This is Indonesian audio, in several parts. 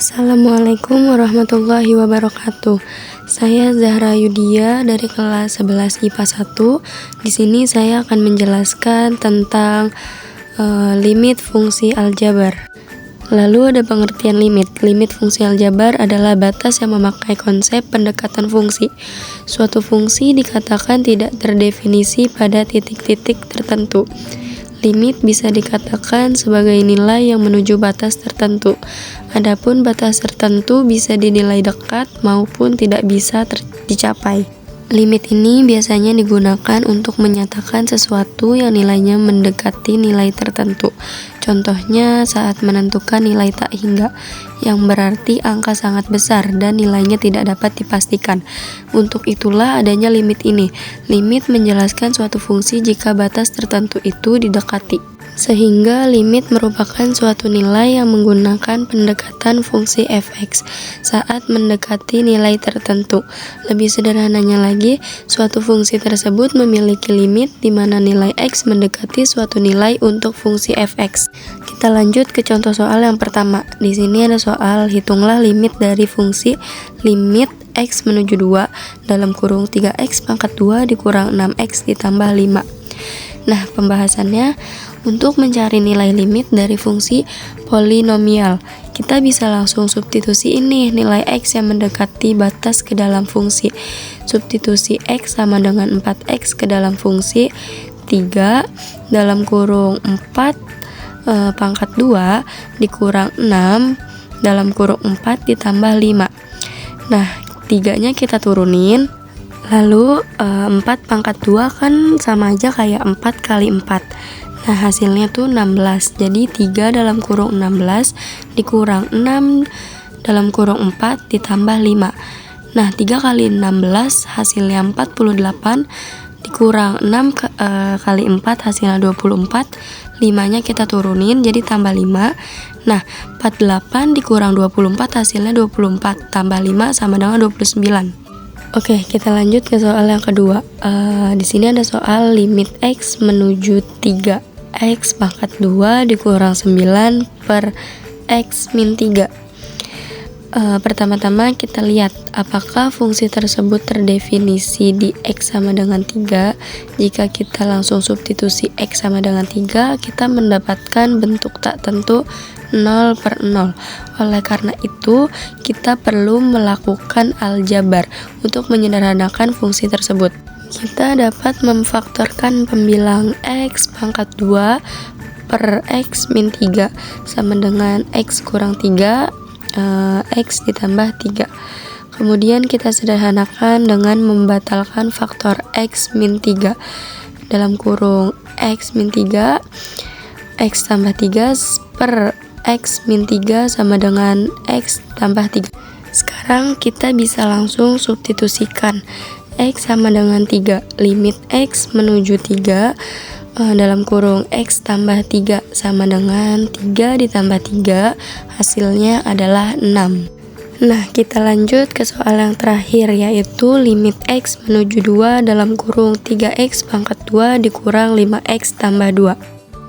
Assalamualaikum warahmatullahi wabarakatuh. Saya Zahra Yudia dari kelas 11 IPA 1. Di sini saya akan menjelaskan tentang limit fungsi aljabar. Lalu ada pengertian limit. Limit fungsi aljabar adalah batas yang memakai konsep pendekatan fungsi. Suatu fungsi dikatakan tidak terdefinisi pada titik-titik tertentu. Limit bisa dikatakan sebagai nilai yang menuju batas tertentu. Adapun batas tertentu bisa dinilai dekat maupun tidak bisa dicapai. Limit ini biasanya digunakan untuk menyatakan sesuatu yang nilainya mendekati nilai tertentu. Contohnya saat menentukan nilai tak hingga, yang berarti angka sangat besar dan nilainya tidak dapat dipastikan. Untuk itulah adanya limit ini. Limit menjelaskan suatu fungsi jika batas tertentu itu didekati. Sehingga limit merupakan suatu nilai yang menggunakan pendekatan fungsi fx saat mendekati nilai tertentu. Lebih sederhananya lagi, suatu fungsi tersebut memiliki limit di mana nilai x mendekati suatu nilai untuk fungsi fx. Kita lanjut ke contoh soal yang pertama. Di sini ada soal hitunglah limit dari fungsi limit x menuju 2 dalam kurung 3x pangkat 2 dikurang 6x ditambah 5. Nah, pembahasannya untuk mencari nilai limit dari fungsi polinomial, kita bisa langsung substitusi ini nilai x yang mendekati batas ke dalam fungsi. Substitusi x sama dengan 4x ke dalam fungsi 3 dalam kurung 4 pangkat 2 dikurang 6 dalam kurung 4 ditambah 5. Nah, 3-nya kita turunin. Lalu 4 pangkat 2 kan sama aja kayak 4 kali 4. Nah, hasilnya tuh 16. Jadi 3 dalam kurung 16 dikurang 6 dalam kurung 4 ditambah 5. Nah, 3 kali 16 hasilnya 48 dikurang 6 kali 4 hasilnya 24. 5-nya kita turunin jadi tambah 5. Nah, 48 dikurang 24 hasilnya 24 tambah 5 sama dengan 29. Oke, kita lanjut ke soal yang kedua. Di sini ada soal limit x menuju 3x pangkat 2 dikurang 9 per x min 3. Pertama-tama kita lihat apakah fungsi tersebut terdefinisi di x sama dengan 3. Jika kita langsung substitusi x sama dengan 3, kita mendapatkan bentuk tak tentu 0 per 0. Oleh karena itu, kita perlu melakukan aljabar untuk menyederhanakan fungsi tersebut. Kita dapat memfaktorkan pembilang x pangkat 2 per x min 3 sama dengan x kurang 3 x ditambah 3. Kemudian kita sederhanakan dengan membatalkan faktor x min 3 dalam kurung x min 3 x tambah 3 per x min 3 sama dengan x tambah 3. Sekarang kita bisa langsung substitusikan x sama dengan 3. Limit x menuju 3 dalam kurung x tambah 3 sama dengan 3 ditambah 3, hasilnya adalah 6. Nah, kita lanjut ke soal yang terakhir, yaitu limit x menuju 2 dalam kurung 3x pangkat 2 dikurang 5x tambah 2.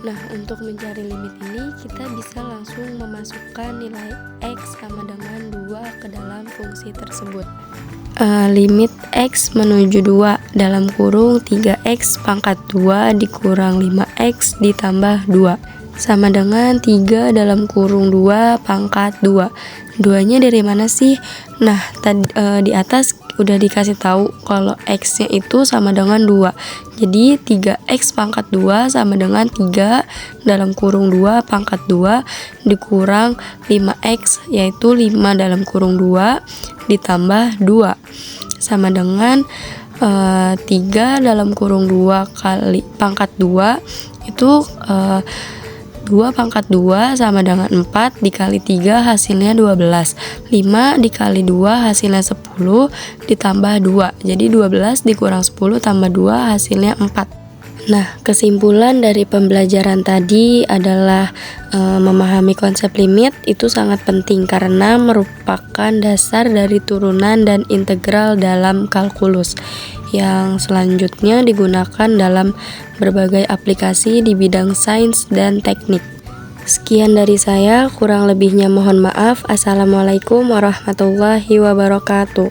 Nah, untuk mencari limit ini, kita bisa langsung memasukkan nilai x sama dengan 2 ke dalam fungsi tersebut. Limit x menuju 2 dalam kurung 3x pangkat 2 dikurang 5x ditambah 2 sama dengan 3 dalam kurung 2 pangkat 2. 2-nya dari mana sih? Nah, tadi di atas udah dikasih tahu kalau x-nya itu sama dengan 2. Jadi 3x pangkat 2 sama dengan 3 dalam kurung 2 pangkat 2 dikurang 5x, yaitu 5 dalam kurung 2 ditambah 2 sama dengan 3 dalam kurung 2 kali pangkat 2 itu 2 pangkat 2 sama dengan 4 dikali 3 hasilnya 12. 5 dikali 2 hasilnya 10 ditambah 2. Jadi 12 dikurang 10 tambah 2 hasilnya 4. Nah, kesimpulan dari pembelajaran tadi adalah memahami konsep limit itu sangat penting karena merupakan dasar dari turunan dan integral dalam kalkulus yang selanjutnya digunakan dalam berbagai aplikasi di bidang sains dan teknik. Sekian dari saya, kurang lebihnya mohon maaf. Assalamualaikum warahmatullahi wabarakatuh.